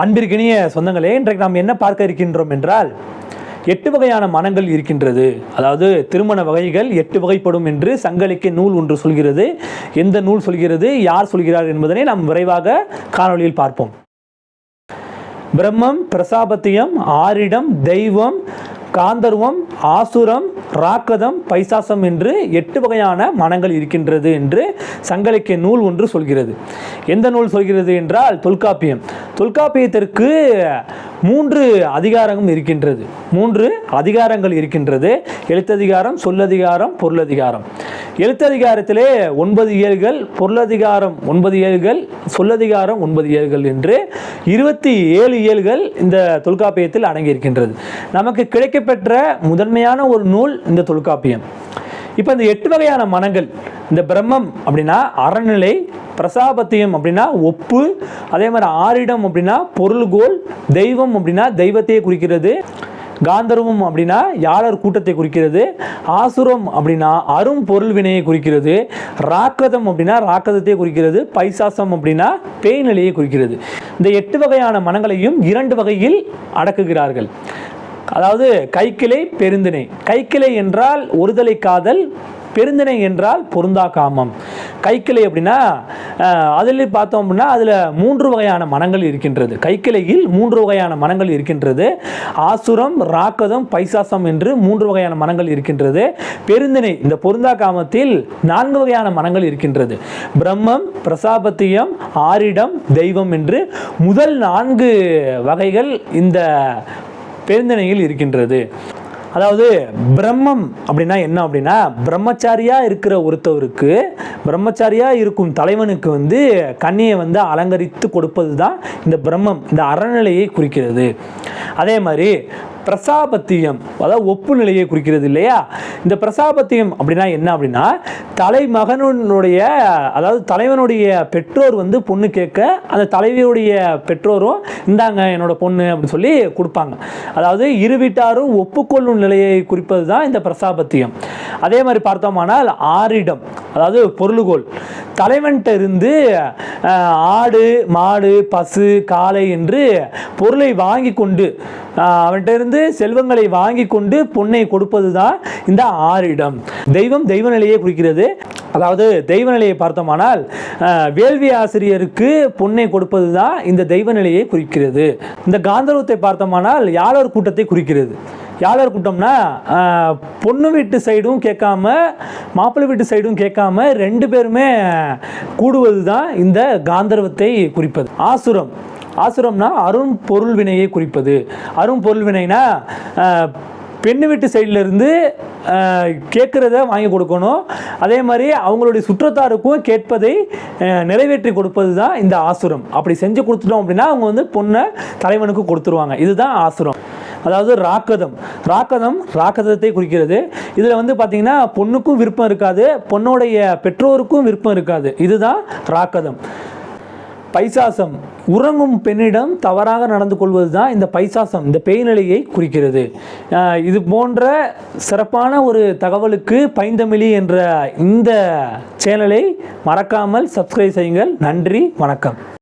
அன்பிற்கினிய சொந்தங்களே, இன்றைக்கு நாம் என்ன பார்க்க இருக்கின்றோம் என்றால் 8 வகையான மனங்கள் இருக்கின்றது. அதாவது திருமண வகைகள் 8 வகைப்படும் என்று சங்க இலக்கிய நூல் ஒன்று சொல்கிறது. எந்த நூல் சொல்கிறது, யார் சொல்கிறார் என்பதனை நாம் விரைவாக காணொளியில் பார்ப்போம். பிரம்மம், பிரசாபத்தியம், ஆரிடம், தெய்வம், காந்தர்வம், ஆசுரம், ராக்கதம், பைசாசம் என்று 8 வகையான மனங்கள் இருக்கின்றது என்று சங்க இலக்கிய நூல் ஒன்று சொல்கிறது. எந்த நூல் சொல்கிறது என்றால் தொல்காப்பியம். தொல்காப்பியத்திற்கு 3 அதிகாரங்கள் இருக்கின்றது. 3 அதிகாரங்கள் இருக்கின்றது. எழுத்ததிகாரம், சொல்லதிகாரம், பொருளதிகாரம். எழுத்ததிகாரத்திலே 9 இயல்கள், பொருளதிகாரம் 9 இயல்கள், சொல்லதிகாரம் 9 இயல்கள் என்று 27 இயல்கள் இந்த தொல்காப்பியத்தில் அடங்கியிருக்கின்றது. நமக்கு கிடைக்கப்பெற்ற முதன்மையான ஒரு நூல் இந்த தொல்காப்பியம். இப்போ இந்த 8 வகையான மனங்கள், இந்த பிரம்மம் அப்படின்னா அறநிலை, பிரசாபத்தியம் அப்படின்னா ஒப்பு, அதே மாதிரி ஆரிடம் அப்படின்னா பொருள்கோள், தெய்வம் அப்படின்னா தெய்வத்தையே குறிக்கிறது, காந்தர்வம் அப்படின்னா யாழர் கூட்டத்தை குறிக்கிறது, ஆசுரம் அப்படின்னா அரும் பொருள் வினையை குறிக்கிறது, ராக்கதம் அப்படின்னா ராக்கதத்தை குறிக்கிறது, பைசாசம் அப்படின்னா பேய்நிலையை குறிக்கிறது. இந்த 8 வகையான மனங்களையும் 2 வகையில் அடக்குகிறார்கள். அதாவது கைக்கிளை, பெருந்திணை. கைக்கிளை என்றால் ஒருதலை காதல், பெருந்திணை என்றால் பொருந்தா காமம். கைக்கிளை அப்படின்னா அதில் பார்த்தோம் அப்படின்னா அதில் 3 வகையான மனங்கள் இருக்கின்றது. கைக்கிளையில் 3 வகையான மனங்கள் இருக்கின்றது. ஆசுரம், ராக்கதம், பைசாசம் என்று 3 வகையான மனங்கள் இருக்கின்றது. பெருந்திணை, இந்த பொருந்தா காமத்தில் 4 வகையான மனங்கள் இருக்கின்றது. பிரம்மம், பிரசாபத்தியம், ஆரிடம், தெய்வம் என்று முதல் 4 வகைகள் இந்த பெருந்திணையில் இருக்கின்றது. அதாவது பிரம்மம் அப்படின்னா என்ன அப்படின்னா, பிரம்மச்சாரியா இருக்கிற ஒருத்தவருக்கு, பிரம்மச்சாரியா இருக்கும் தலைவனுக்கு கன்னியை அலங்கரித்து கொடுப்பது தான் இந்த பிரம்மம், இந்த அறநிலையை குறிக்கிறது. அதே மாதிரி பிரசாபத்தியம், அதாவது ஒப்பு நிலையை குறிக்கிறது இல்லையா. இந்த பிரசாபத்தியம் அப்படின்னா என்ன அப்படின்னா, தலைமகனுடைய, அதாவது தலைவனுடைய பெற்றோர் பொண்ணு கேட்க அந்த தலைவியுடைய பெற்றோரும் இந்தாங்க என்னோட பொண்ணு அப்படின்னு சொல்லி கொடுப்பாங்க. அதாவது இரு வீட்டாரும் ஒப்புக்கொள்ளும் நிலையை குறிப்பது தான் இந்த பிரசாபத்தியம். அதே மாதிரி பார்த்தோமானால் ஆரிடம், அதாவது பொருளுகோள். தலைவன்கிட்ட இருந்து ஆடு, மாடு, பசு, காளை என்று பொருளை வாங்கி கொண்டு, அவன்கிட்ட இருந்து செல்வங்களை வாங்கி கொண்டு பொண்ணை கொடுப்பது தான் இந்த ஆரிடம். தெய்வம் தெய்வ நிலையை குறிக்கிறது. அதாவது தெய்வ நிலையை பார்த்தோமானால் வேள்வி ஆசிரியருக்கு பொண்ணை கொடுப்பது தான் இந்த தெய்வ நிலையை குறிக்கிறது. இந்த காந்தர்வத்தை பார்த்தோமானால் யாழர் கூட்டத்தை குறிக்கிறது. யாழர் கூட்டம்னா பொண்ணு வீட்டு சைடும் கேட்காம மாப்பிள்ளை வீட்டு சைடும் கேட்காம 2 பேருமே கூடுவது தான் இந்த காந்தர்வத்தை குறிப்பது. ஆசுரம், ஆசுரம்னா அரும் பொருள் வினையை குறிப்பது. அரும் பொருள் வினைனா பெண்ணு வீட்டு சைட்லேருந்து கேட்குறத வாங்கி கொடுக்கணும், அதே மாதிரி அவங்களுடைய சுற்றத்தாருக்கும் கேட்பதை நிறைவேற்றி கொடுப்பது தான் இந்த ஆசுரம். அப்படி செஞ்சு கொடுத்துட்டோம் அப்படின்னா அவங்க பொண்ணை தலைவனுக்கு கொடுத்துருவாங்க. இதுதான் ஆசுரம். அதாவது ராக்கதம், ராக்கதம் ராக்கதத்தை குறிக்கிறது. இதில் பார்த்தீங்கன்னா பொண்ணுக்கும் விருப்பம் இருக்காது, பொண்ணுடைய பெற்றோருக்கும் விருப்பம் இருக்காது. இதுதான் ராக்கதம். பைசாசம், உறங்கும் பெண்ணிடம் தவறாக நடந்து கொள்வது தான் இந்த பைசாசம், இந்த பேய்நிலையை குறிக்கிறது. இது போன்ற சிறப்பான ஒரு தகவலுக்கு பைந்தமிழி என்ற இந்த சேனலை மறக்காமல் சப்ஸ்கிரைப் செய்யுங்கள். நன்றி, வணக்கம்.